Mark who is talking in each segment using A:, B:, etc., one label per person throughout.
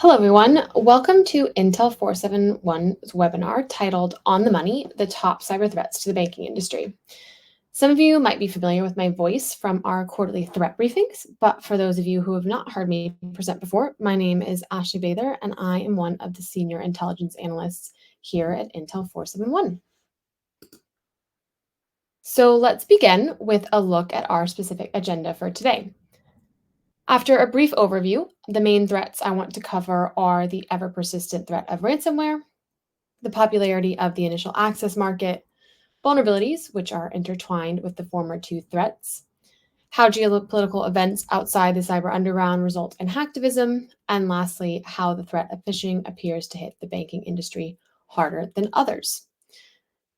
A: Hello, everyone. Welcome to Intel 471's webinar titled On the Money, the Top Cyber Threats to the Banking Industry. Some of you might be familiar with my voice from our quarterly threat briefings, but for those of you who have not heard me present before, my name is Ashley Bather, and I am one of the senior intelligence analysts here at Intel 471. So let's begin with a look at our specific agenda for today. After a brief overview, the main threats I want to cover are the ever-persistent threat of ransomware, the popularity of the initial access market, vulnerabilities, which are intertwined with the former two threats, how geopolitical events outside the cyber underground result in hacktivism, and lastly, how the threat of phishing appears to hit the banking industry harder than others.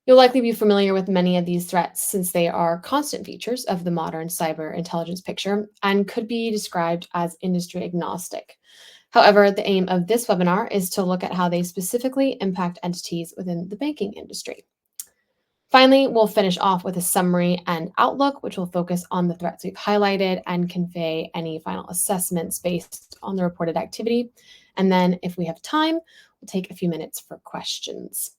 A: You'll likely be familiar with many of these threats since they are constant features of the modern cyber intelligence picture and could be described as industry agnostic. However, the aim of this webinar is to look at how they specifically impact entities within the banking industry. Finally, we'll finish off with a summary and outlook, which will focus on the threats we've highlighted and convey any final assessments based on the reported activity. And then if we have time, we'll take a few minutes for questions.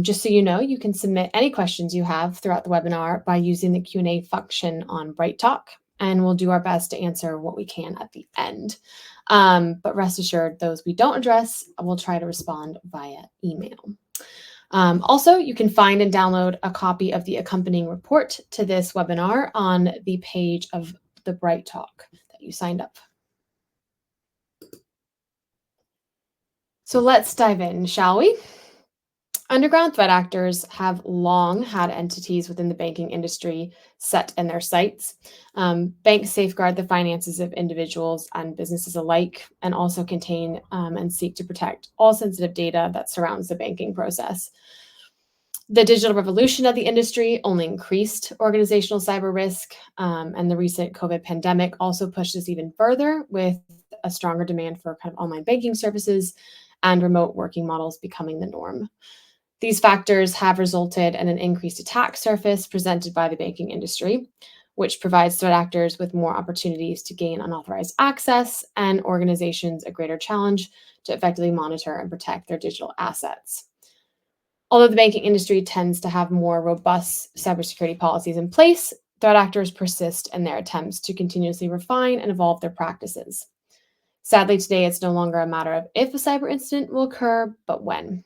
A: Just so you know, you can submit any questions you have throughout the webinar by using the Q&A function on BrightTalk, and we'll do our best to answer what we can at the end. But rest assured, those we don't address, we'll try to respond via email. Also, you can find and download a copy of the accompanying report to this webinar on the page of the BrightTalk that you signed up. So let's dive in, shall we? Underground threat actors have long had entities within the banking industry set in their sights. Banks safeguard the finances of individuals and businesses alike, and also contain and seek to protect all sensitive data that surrounds the banking process. The digital revolution of the industry only increased organizational cyber risk, and the recent COVID pandemic also pushed this even further with a stronger demand for kind of online banking services and remote working models becoming the norm. These factors have resulted in an increased attack surface presented by the banking industry, which provides threat actors with more opportunities to gain unauthorized access and organizations a greater challenge to effectively monitor and protect their digital assets. Although the banking industry tends to have more robust cybersecurity policies in place, threat actors persist in their attempts to continuously refine and evolve their practices. Sadly, today it's no longer a matter of if a cyber incident will occur, but when.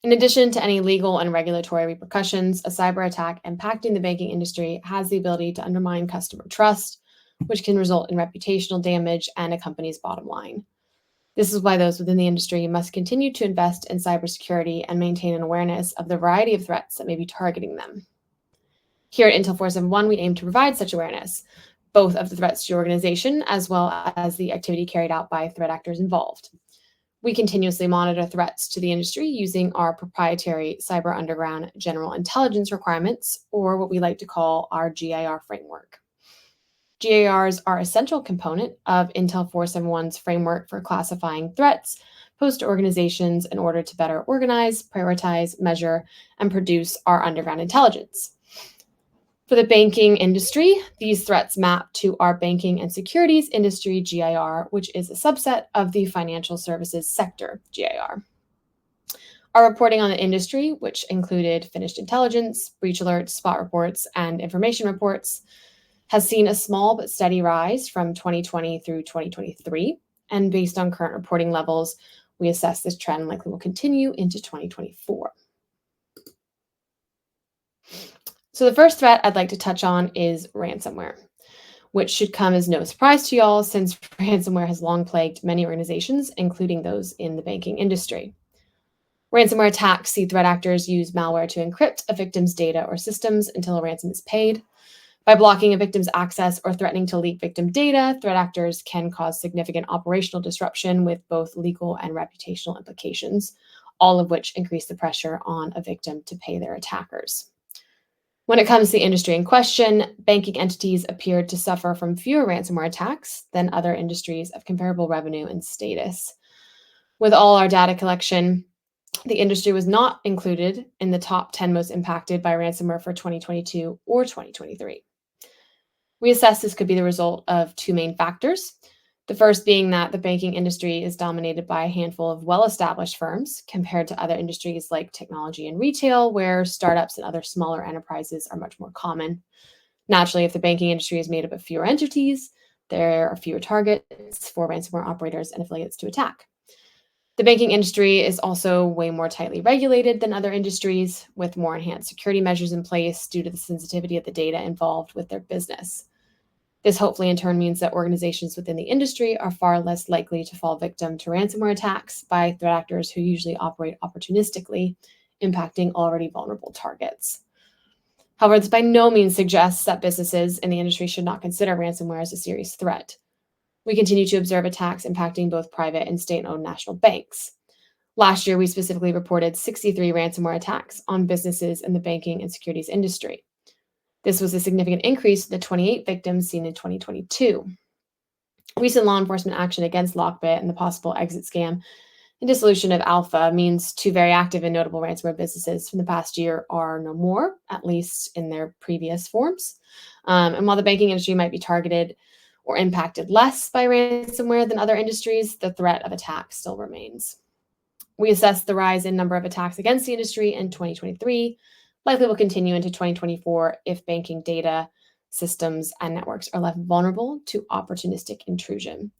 A: In addition to any legal and regulatory repercussions, a cyber attack impacting the banking industry has the ability to undermine customer trust, which can result in reputational damage and a company's bottom line. This is why those within the industry must continue to invest in cybersecurity and maintain an awareness of the variety of threats that may be targeting them. Here at Intel 471, we aim to provide such awareness, both of the threats to your organization as well as the activity carried out by threat actors involved. We continuously monitor threats to the industry using our proprietary Cyber Underground General Intelligence Requirements, or what we like to call our GIR framework. GIRs are a central component of Intel 471's framework for classifying threats posed to organizations in order to better organize, prioritize, measure, and produce our underground intelligence. For the banking industry, these threats map to our Banking and Securities Industry GIR, which is a subset of the Financial Services Sector GIR. Our reporting on the industry, which included finished intelligence, breach alerts, spot reports, and information reports, has seen a small but steady rise from 2020 through 2023. And based on current reporting levels, we assess this trend likely will continue into 2024. So the first threat I'd like to touch on is ransomware, which should come as no surprise to y'all since ransomware has long plagued many organizations, including those in the banking industry. Ransomware attacks see threat actors use malware to encrypt a victim's data or systems until a ransom is paid. By blocking a victim's access or threatening to leak victim data, threat actors can cause significant operational disruption with both legal and reputational implications, all of which increase the pressure on a victim to pay their attackers. When it comes to the industry in question, banking entities appeared to suffer from fewer ransomware attacks than other industries of comparable revenue and status. With all our data collection, the industry was not included in the top 10 most impacted by ransomware for 2022 or 2023. We assess this could be the result of two main factors. The first being that the banking industry is dominated by a handful of well established firms compared to other industries like technology and retail, where startups and other smaller enterprises are much more common. Naturally, if the banking industry is made up of fewer entities, there are fewer targets for ransomware operators and affiliates to attack. The banking industry is also way more tightly regulated than other industries, with more enhanced security measures in place due to the sensitivity of the data involved with their business. This hopefully in turn means that organizations within the industry are far less likely to fall victim to ransomware attacks by threat actors who usually operate opportunistically, impacting already vulnerable targets. However, this by no means suggests that businesses in the industry should not consider ransomware as a serious threat. We continue to observe attacks impacting both private and state owned national banks. Last year, we specifically reported 63 ransomware attacks on businesses in the banking and securities industry. This was a significant increase to the 28 victims seen in 2022. Recent law enforcement action against Lockbit and the possible exit scam and dissolution of Alpha means two very active and notable ransomware businesses from the past year are no more, at least in their previous forms. And while the banking industry might be targeted or impacted less by ransomware than other industries, the threat of attack still remains. We assess the rise in number of attacks against the industry in 2023, likely will continue into 2024 if banking data, systems, and networks are left vulnerable to opportunistic intrusion.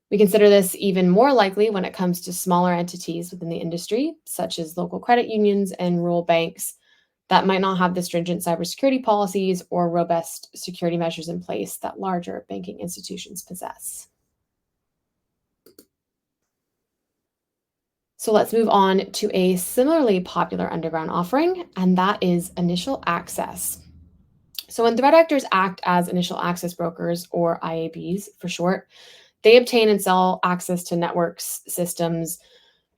A: We consider this even more likely when it comes to smaller entities within the industry, such as local credit unions and rural banks that might not have the stringent cybersecurity policies or robust security measures in place that larger banking institutions possess. So let's move on to a similarly popular underground offering, and that is initial access. So when threat actors act as initial access brokers, or IABs for short, they obtain and sell access to networks, systems,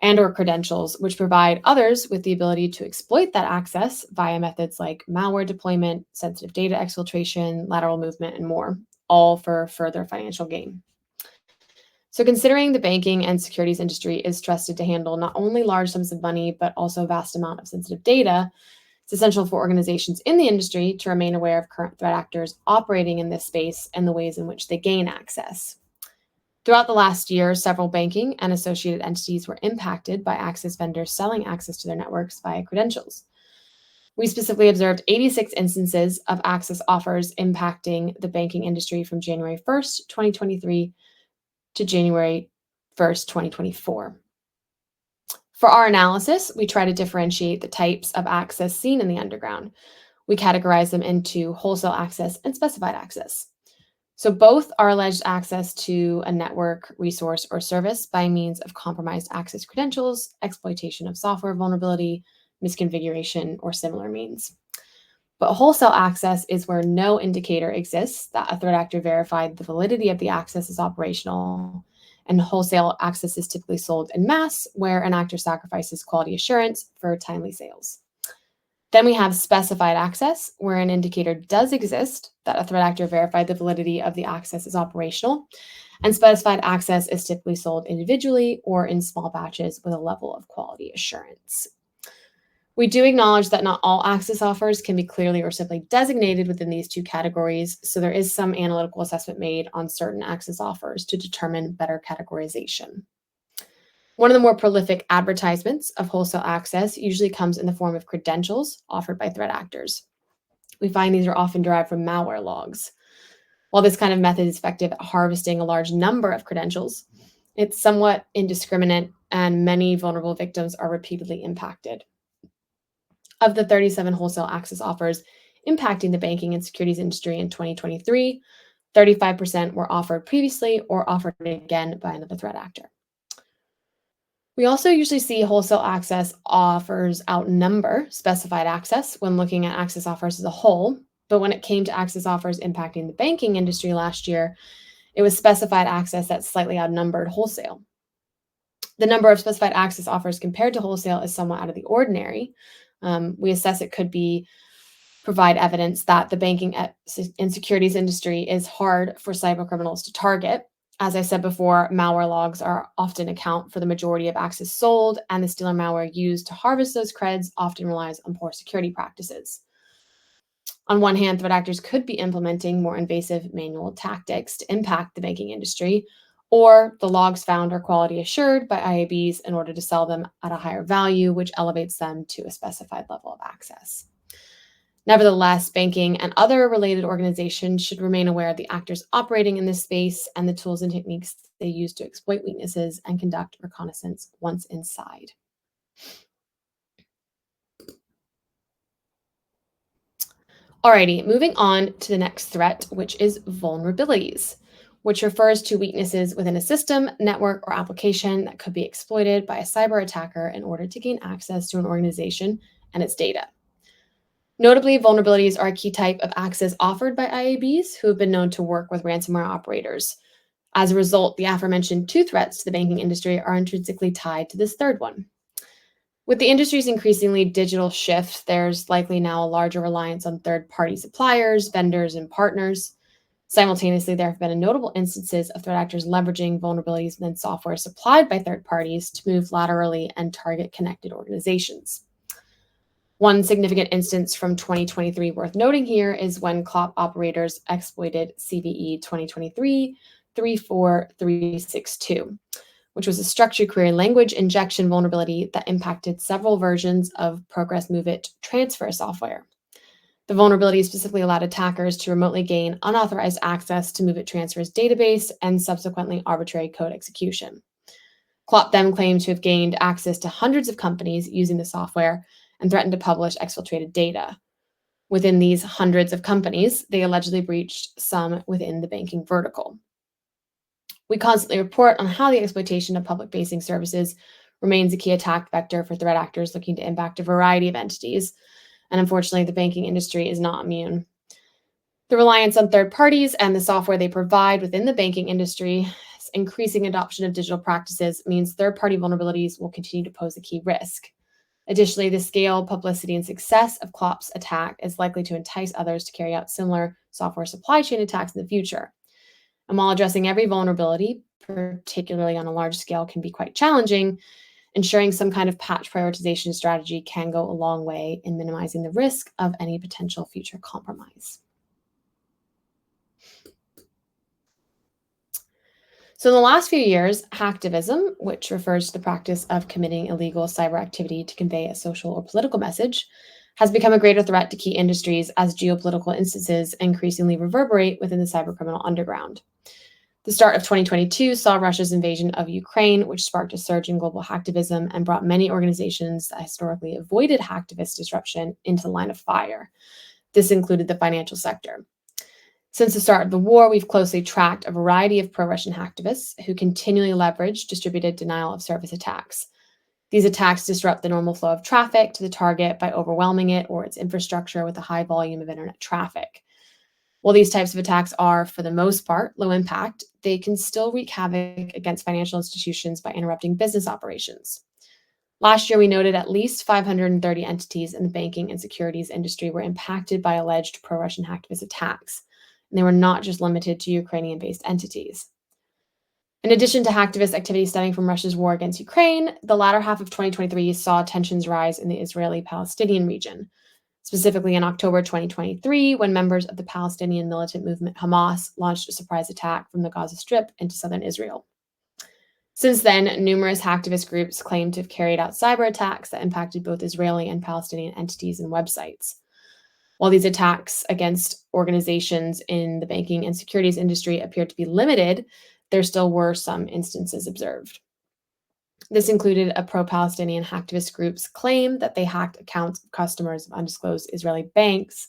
A: and or credentials, which provide others with the ability to exploit that access via methods like malware deployment, sensitive data exfiltration, lateral movement, and more, all for further financial gain. So considering the banking and securities industry is trusted to handle not only large sums of money, but also a vast amount of sensitive data, it's essential for organizations in the industry to remain aware of current threat actors operating in this space and the ways in which they gain access. Throughout the last year, several banking and associated entities were impacted by access vendors selling access to their networks via credentials. We specifically observed 86 instances of access offers impacting the banking industry from January 1st, 2023 to January 1st, 2024. For our analysis, we try to differentiate the types of access seen in the underground. We categorize them into wholesale access and specified access. So both are alleged access to a network, resource, or service by means of compromised access credentials, exploitation of software vulnerability, misconfiguration, or similar means. But wholesale access is where no indicator exists that a threat actor verified the validity of the access is operational, and wholesale access is typically sold en masse, where an actor sacrifices quality assurance for timely sales. Then we have specified access, where an indicator does exist that a threat actor verified the validity of the access is operational, and specified access is typically sold individually or in small batches with a level of quality assurance. We do acknowledge that not all access offers can be clearly or simply designated within these two categories, so there is some analytical assessment made on certain access offers to determine better categorization. One of the more prolific advertisements of wholesale access usually comes in the form of credentials offered by threat actors. We find these are often derived from malware logs. While this kind of method is effective at harvesting a large number of credentials, it's somewhat indiscriminate, and many vulnerable victims are repeatedly impacted. Of the 37 wholesale access offers impacting the banking and securities industry in 2023, 35% were offered previously or offered again by another threat actor. We also usually see wholesale access offers outnumber specified access when looking at access offers as a whole, but when it came to access offers impacting the banking industry last year, it was specified access that slightly outnumbered wholesale. The number of specified access offers compared to wholesale is somewhat out of the ordinary. We assess it could provide evidence that the banking and securities industry is hard for cybercriminals to target. As I said before, malware logs are often account for the majority of access sold, and the stealer malware used to harvest those creds often relies on poor security practices. On one hand, threat actors could be implementing more invasive manual tactics to impact the banking industry, or the logs found are quality assured by IABs in order to sell them at a higher value, which elevates them to a specified level of access. Nevertheless, banking and other related organizations should remain aware of the actors operating in this space and the tools and techniques they use to exploit weaknesses and conduct reconnaissance once inside. Alrighty, moving on to the next threat, which is vulnerabilities, which refers to weaknesses within a system, network, or application that could be exploited by a cyber attacker in order to gain access to an organization and its data. Notably, vulnerabilities are a key type of access offered by IABs who have been known to work with ransomware operators. As a result, the aforementioned two threats to the banking industry are intrinsically tied to this third one. With the industry's increasingly digital shift, there's likely now a larger reliance on third-party suppliers, vendors, and partners. Simultaneously, there have been notable instances of threat actors leveraging vulnerabilities within software supplied by third parties to move laterally and target connected organizations. One significant instance from 2023 worth noting here is when CLOP operators exploited CVE 2023 34362, which was a structured query language injection vulnerability that impacted several versions of Progress Move It transfer software. The vulnerability specifically allowed attackers to remotely gain unauthorized access to Move It Transfer's database and subsequently arbitrary code execution. CLOP then claimed to have gained access to hundreds of companies using the software and threatened to publish exfiltrated data. Within these hundreds of companies, they allegedly breached some within the banking vertical. We constantly report on how the exploitation of public-facing services remains a key attack vector for threat actors looking to impact a variety of entities, and unfortunately, the banking industry is not immune. The reliance on third parties and the software they provide within the banking industry, increasing adoption of digital practices means third-party vulnerabilities will continue to pose a key risk. Additionally, the scale, publicity, and success of CLOP's attack is likely to entice others to carry out similar software supply chain attacks in the future. And while addressing every vulnerability, particularly on a large scale, can be quite challenging, ensuring some kind of patch prioritization strategy can go a long way in minimizing the risk of any potential future compromise. So in the last few years, hacktivism, which refers to the practice of committing illegal cyber activity to convey a social or political message, has become a greater threat to key industries as geopolitical instances increasingly reverberate within the cybercriminal underground. The start of 2022 saw Russia's invasion of Ukraine, which sparked a surge in global hacktivism and brought many organizations that historically avoided hacktivist disruption into the line of fire. This included the financial sector. Since the start of the war, we've closely tracked a variety of pro-Russian hacktivists who continually leverage distributed denial of service attacks. These attacks disrupt the normal flow of traffic to the target by overwhelming it or its infrastructure with a high volume of internet traffic. While these types of attacks are, for the most part, low impact, they can still wreak havoc against financial institutions by interrupting business operations. Last year, we noted at least 530 entities in the banking and securities industry were impacted by alleged pro-Russian hacktivist attacks. And they were not just limited to Ukrainian-based entities. In addition to hacktivist activity stemming from Russia's war against Ukraine, the latter half of 2023 saw tensions rise in the Israeli-Palestinian region, specifically in October 2023, when members of the Palestinian militant movement Hamas launched a surprise attack from the Gaza Strip into southern Israel. Since then, numerous hacktivist groups claim to have carried out cyber attacks that impacted both Israeli and Palestinian entities and websites. While these attacks against organizations in the banking and securities industry appeared to be limited, there still were some instances observed. This included a pro-Palestinian hacktivist group's claim that they hacked accounts of customers of undisclosed Israeli banks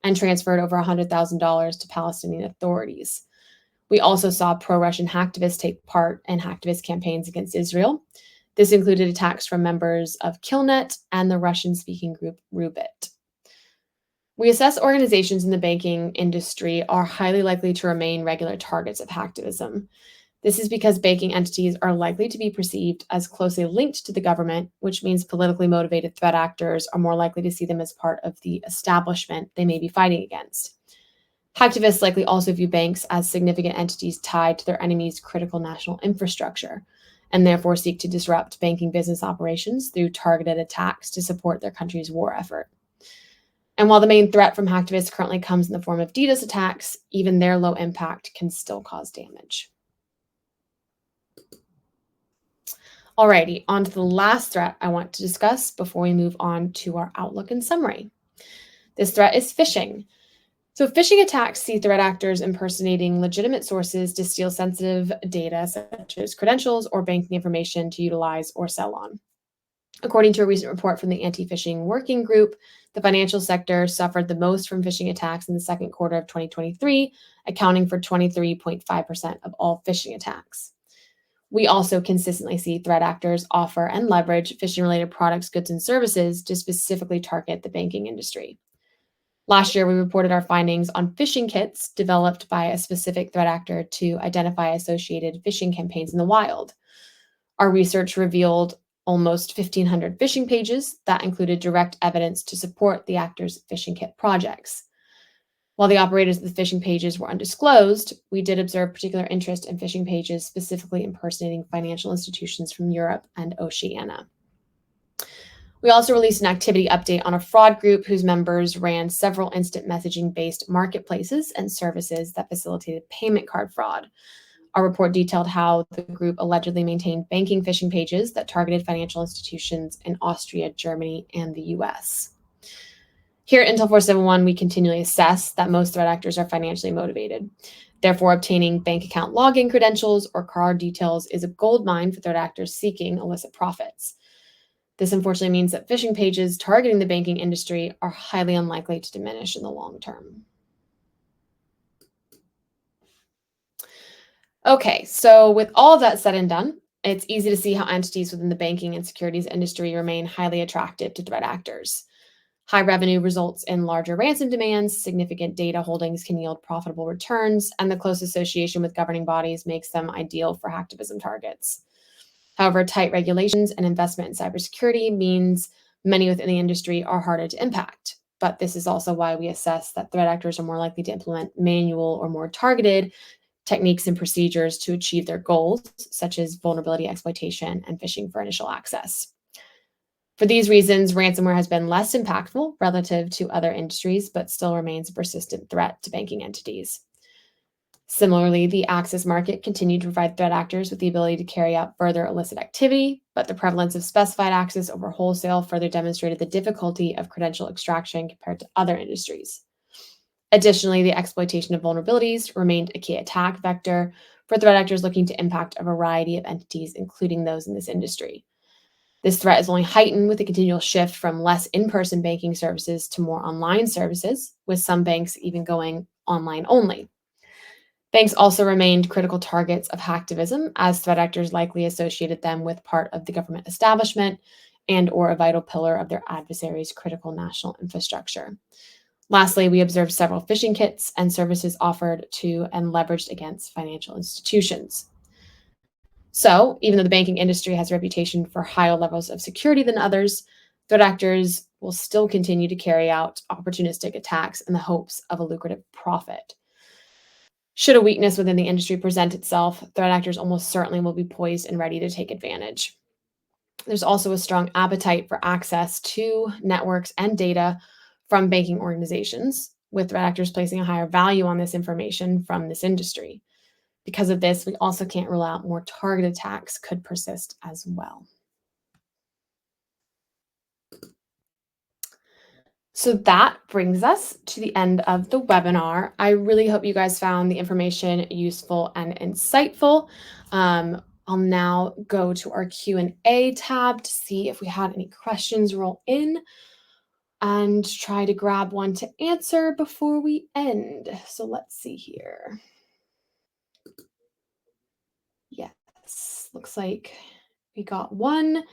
A: and transferred over $100,000 to Palestinian authorities. We also saw pro-Russian hacktivists take part in hacktivist campaigns against Israel. This included attacks from members of Killnet and the Russian-speaking group Rubit. We assess organizations in the banking industry are highly likely to remain regular targets of hacktivism. This is because banking entities are likely to be perceived as closely linked to the government, which means politically motivated threat actors are more likely to see them as part of the establishment they may be fighting against. Hacktivists likely also view banks as significant entities tied to their enemy's critical national infrastructure, and therefore seek to disrupt banking business operations through targeted attacks to support their country's war effort. And while the main threat from hacktivists currently comes in the form of DDoS attacks, even their low impact can still cause damage. Alrighty, on to the last threat I want to discuss before we move on to our outlook and summary. This threat is phishing. So, phishing attacks see threat actors impersonating legitimate sources to steal sensitive data such as credentials or banking information to utilize or sell on. According to a recent report from the Anti Phishing Working Group, the financial sector suffered the most from phishing attacks in the second quarter of 2023, accounting for 23.5% of all phishing attacks. We also consistently see threat actors offer and leverage phishing related products, goods, and services to specifically target the banking industry. Last year, we reported our findings on phishing kits developed by a specific threat actor to identify associated phishing campaigns in the wild. Our research revealed almost 1,500 phishing pages that included direct evidence to support the actor's phishing kit projects. While the operators of the phishing pages were undisclosed, we did observe particular interest in phishing pages specifically impersonating financial institutions from Europe and Oceania. We also released an activity update on a fraud group whose members ran several instant messaging based marketplaces and services that facilitated payment card fraud. Our report detailed how the group allegedly maintained banking phishing pages that targeted financial institutions in Austria, Germany, and the US. Here at Intel 471, we continually assess that most threat actors are financially motivated. Therefore, obtaining bank account login credentials or card details is a goldmine for threat actors seeking illicit profits. This unfortunately means that phishing pages targeting the banking industry are highly unlikely to diminish in the long term. Okay, so with all of that said and done, it's easy to see how entities within the banking and securities industry remain highly attractive to threat actors. High revenue results in larger ransom demands, significant data holdings can yield profitable returns, and the close association with governing bodies makes them ideal for hacktivism targets. However, tight regulations and investment in cybersecurity means many within the industry are harder to impact. But this is also why we assess that threat actors are more likely to implement manual or more targeted techniques and procedures to achieve their goals, such as vulnerability exploitation and phishing for initial access. For these reasons, ransomware has been less impactful relative to other industries, but still remains a persistent threat to banking entities. Similarly, the access market continued to provide threat actors with the ability to carry out further illicit activity, but the prevalence of specified access over wholesale further demonstrated the difficulty of credential extraction compared to other industries. Additionally, the exploitation of vulnerabilities remained a key attack vector for threat actors looking to impact a variety of entities, including those in this industry. This threat is only heightened with the continual shift from less in-person banking services to more online services, with some banks even going online only. Banks also remained critical targets of hacktivism, as threat actors likely associated them with part of the government establishment and or a vital pillar of their adversaries' critical national infrastructure. Lastly, we observed several phishing kits and services offered to and leveraged against financial institutions. So, even though the banking industry has a reputation for higher levels of security than others, threat actors will still continue to carry out opportunistic attacks in the hopes of a lucrative profit. Should a weakness within the industry present itself, threat actors almost certainly will be poised and ready to take advantage. There's also a strong appetite for access to networks and data from banking organizations, with threat actors placing a higher value on this information from this industry. Because of this, we also can't rule out more targeted attacks could persist as well. So that brings us to the end of the webinar. I really hope you guys found the information useful and insightful. I'll now go to our Q&A tab to see if we had any questions roll in and try to grab one to answer before we end. So let's see here. Yes, looks like we got one.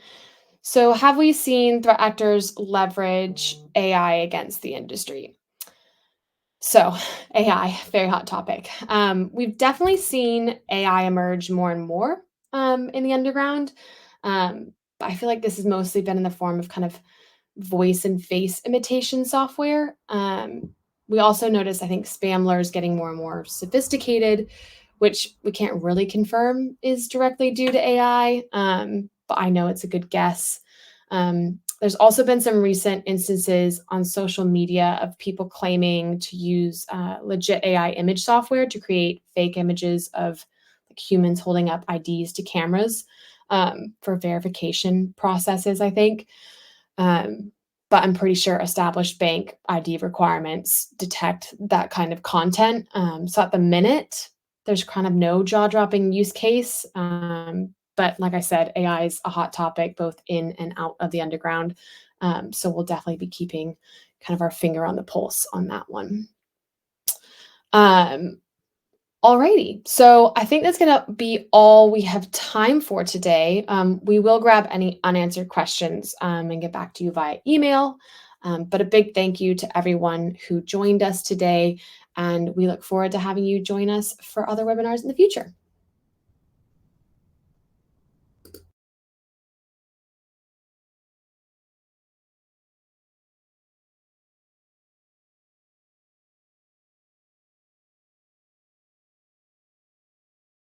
A: So have we seen threat actors leverage AI against the industry? So AI, very hot topic. We've definitely seen AI emerge more and more in the underground. But I feel like this has mostly been in the form of kind of voice and face imitation software. We also notice, I think, spamlers getting more and more sophisticated, which we can't really confirm is directly due to AI, but I know it's a good guess. There's also been some recent instances on social media of people claiming to use legit AI image software to create fake images of like humans holding up IDs to cameras. for verification processes, I think. Um, but I'm pretty sure established bank ID requirements detect that kind of content. So at the minute, there's kind of no jaw-dropping use case. But like I said, AI is a hot topic both in and out of the underground. So we'll definitely be keeping kind of our finger on the pulse on that one. Um, Alrighty, so I think that's gonna be all we have time for today. We will grab any unanswered questions and get back to you via email. But a big thank you to everyone who joined us today, and we look forward to having you join us for other webinars in the future.